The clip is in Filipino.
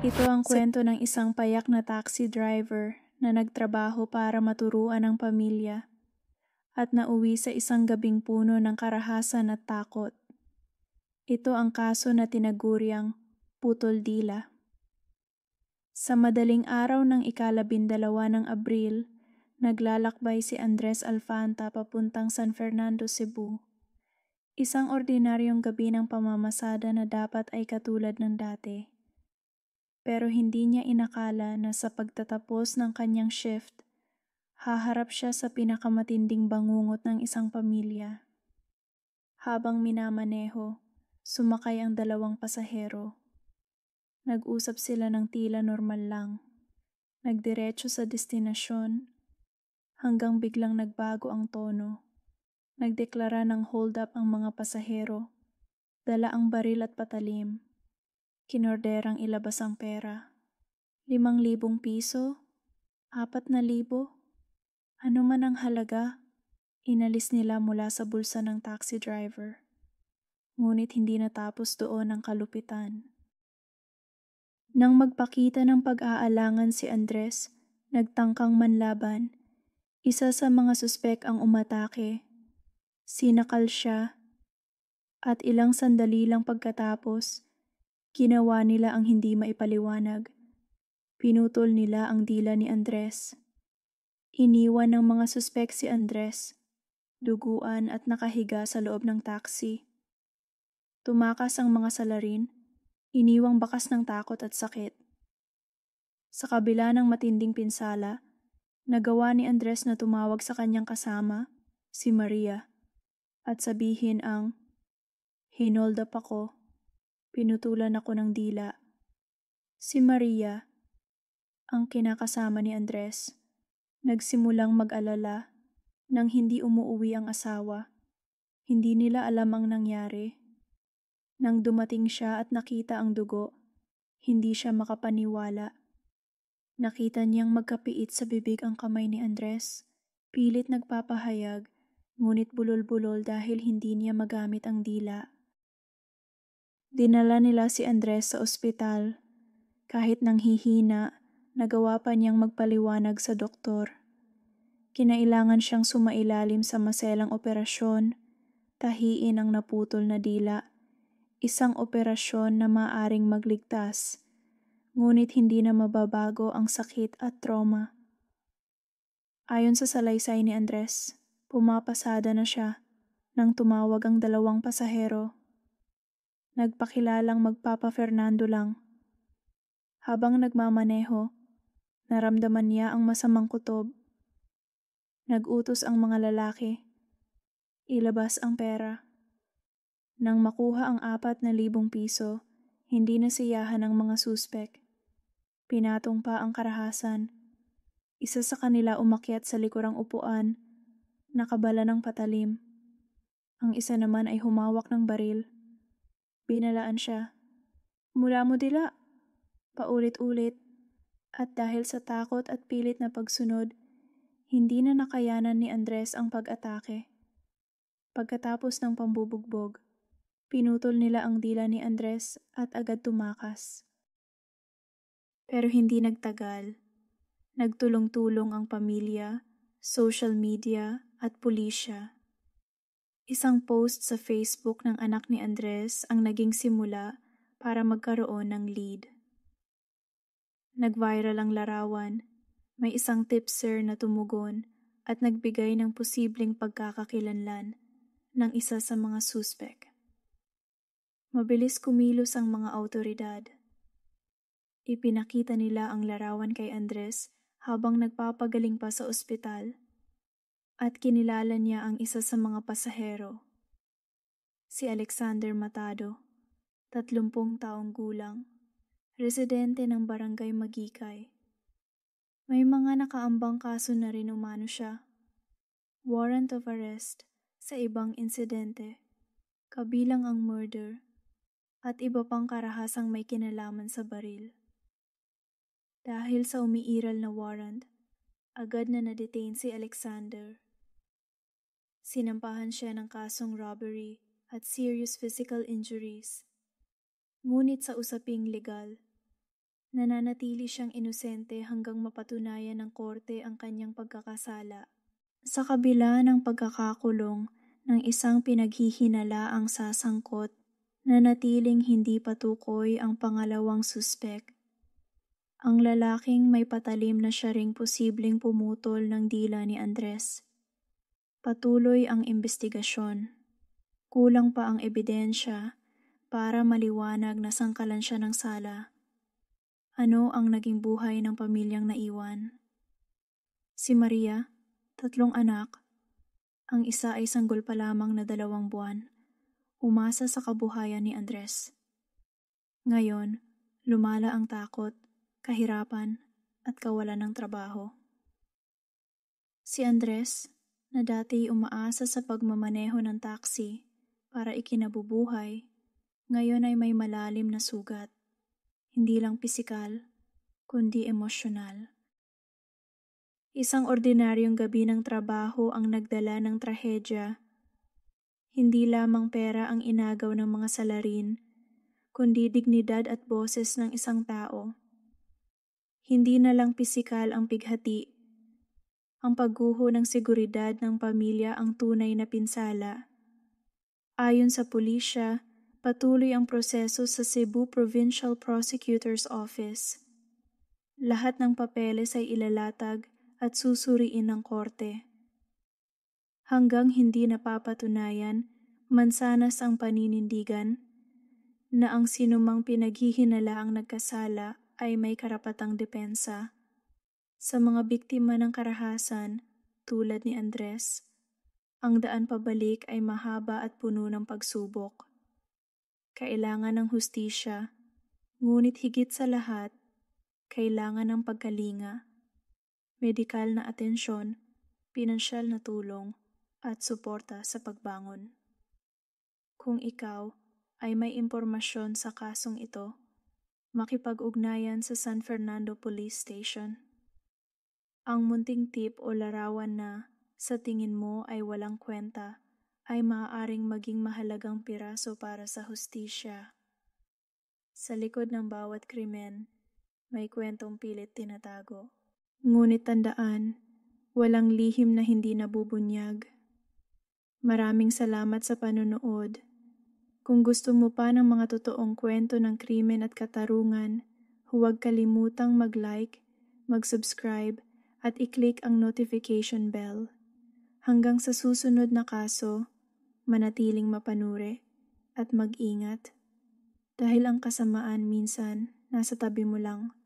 Ito ang kwento ng isang payak na taxi driver na nagtrabaho para maturuan ang pamilya at nauwi sa isang gabing puno ng karahasan at takot. Ito ang kaso na tinaguriang putol dila. Sa madaling araw ng ika-12 ng Abril, naglalakbay si Andres Alfanta papuntang San Fernando, Cebu. Isang ordinaryong gabi ng pamamasada na dapat ay katulad ng dati. Pero hindi niya inakala na sa pagtatapos ng kanyang shift, haharap siya sa pinakamatinding bangungot ng isang pamilya. Habang minamaneho, sumakay ang 2 pasahero. Nag-usap sila ng tila normal lang. Nagdiretso sa destinasyon hanggang biglang nagbago ang tono. Nagdeklara ng hold up ang mga pasahero. Dala ang baril at patalim. Kinorderang ilabas ang pera. 5,000 piso? 4,000? Ano man ang halaga, inalis nila mula sa bulsa ng taxi driver. Ngunit hindi natapos doon ang kalupitan. Nang magpakita ng pag-aalangan si Andres, nagtangkang manlaban. Isa sa mga suspek ang umatake. Sinakal siya at ilang sandali lang pagkatapos, ginawa nila ang hindi maipaliwanag. Pinutol nila ang dila ni Andres. Iniwan ng mga suspek si Andres, duguan at nakahiga sa loob ng taxi. Tumakas ang mga salarin, iniwang bakas ng takot at sakit. Sa kabila ng matinding pinsala, nagawa ni Andres na tumawag sa kanyang kasama, si Maria, at sabihin ang, "Hinold up ako, pinutulan ako ng dila." Si Maria, ang kinakasama ni Andres, nagsimulang mag-alala nang hindi umuuwi ang asawa. Hindi nila alam ang nangyari. Nang dumating siya at nakita ang dugo, hindi siya makapaniwala. Nakita niyang magkapiit sa bibig ang kamay ni Andres. Pilit nagpapahayag, ngunit bulol-bulol dahil hindi niya magamit ang dila. Dinala nila si Andres sa ospital. Kahit nanghihina, nagawa pa niyang magpaliwanag sa doktor. Kinailangan siyang sumailalim sa maselang operasyon, tahiin ang naputol na dila. Isang operasyon na maaring magligtas, ngunit hindi na mababago ang sakit at trauma. Ayon sa salaysay ni Andres, pumapasada na siya nang tumawag ang 2 pasahero. Nagpakilalang magpapa Fernando lang. Habang nagmamaneho, naramdaman niya ang masamang kutob. Nag-utos ang mga lalaki. Ilabas ang pera. Nang makuha ang 4,000 piso, hindi nasiyahan ang mga suspek. Pinatong pa ang karahasan. Isa sa kanila umakyat sa likurang upuan, nakabala ng patalim. Ang isa naman ay humawak ng baril. Binalaan siya. "Mula mo dila!" Paulit-ulit. At dahil sa takot at pilit na pagsunod, hindi na nakayanan ni Andres ang pag-atake. Pagkatapos ng pambubugbog, pinutol nila ang dila ni Andres at agad tumakas. Pero hindi nagtagal. Nagtulong-tulong ang pamilya, social media at pulisya. Isang post sa Facebook ng anak ni Andres ang naging simula para magkaroon ng lead. Nag-viral ang larawan. May isang tipster na tumugon at nagbigay ng posibleng pagkakakilanlan ng isa sa mga suspek. Mabilis kumilos ang mga awtoridad. Ipinakita nila ang larawan kay Andres habang nagpapagaling pa sa ospital at kinilala niya ang isa sa mga pasahero, si Alexander Matado, 30 taong gulang, residente ng Barangay Magikay. May mga nakaambang kaso na rin umano siya. Warrant of arrest sa ibang insidente, kabilang ang murder at iba pang karahasang may kinalaman sa baril. Dahil sa umiiral na warrant, agad na na-detain si Alexander. Sinampahan siya ng kasong robbery at serious physical injuries. Ngunit sa usaping legal, Nananatili siyang inosente hanggang mapatunayan ng korte ang kanyang pagkakasala. Sa kabila ng pagkakakulong ng isang pinaghihinalaang sasangkot, nanatiling hindi patukoy ang pangalawang suspek. Ang lalaking may patalim na siya ring posibleng pumutol ng dila ni Andres. Patuloy ang investigasyon. Kulang pa ang ebidensya para maliwanag na sangkalan siya ng sala. Ano ang naging buhay ng pamilyang naiwan? Si Maria, 3 anak, ang isa ay sanggol pa lamang na 2 buwan, umasa sa kabuhayan ni Andres. Ngayon, lumala ang takot, kahirapan, at kawalan ng trabaho. Si Andres, na dati umaasa sa pagmamaneho ng taxi para ikinabubuhay, ngayon ay may malalim na sugat. Hindi lang pisikal, kundi emosyonal. Isang ordinaryong gabi ng trabaho ang nagdala ng trahedya. Hindi lamang pera ang inagaw ng mga salarin, kundi dignidad at boses ng isang tao. Hindi na lang pisikal ang pighati. Ang pagguho ng seguridad ng pamilya ang tunay na pinsala. Ayon sa pulisya, patuloy ang proseso sa Cebu Provincial Prosecutor's Office. Lahat ng papeles ay ilalatag at susuriin ng korte. Hanggang hindi napapatunayan, mansanas ang paninindigan, na ang sinumang pinaghihinalaang nagkasala ay may karapatang depensa. Sa mga biktima ng karahasan, tulad ni Andres, ang daan pabalik ay mahaba at puno ng pagsubok. Kailangan ng hustisya, ngunit higit sa lahat, kailangan ng pagkalinga, medikal na atensyon, pinansyal na tulong, at suporta sa pagbangon. Kung ikaw ay may impormasyon sa kasong ito, makipag-ugnayan sa San Fernando Police Station. Ang munting tip o larawan na sa tingin mo ay walang kwenta ay maaaring maging mahalagang piraso para sa hustisya. Sa likod ng bawat krimen, may kwentong pilit tinatago. Ngunit tandaan, walang lihim na hindi nabubunyag. Maraming salamat sa panonood. Kung gusto mo pa ng mga totoong kwento ng krimen at katarungan, huwag kalimutang mag-like, mag-subscribe, at i-click ang notification bell. Hanggang sa susunod na kaso, manatiling mapanuri at mag-ingat. Dahil ang kasamaan minsan nasa tabi mo lang.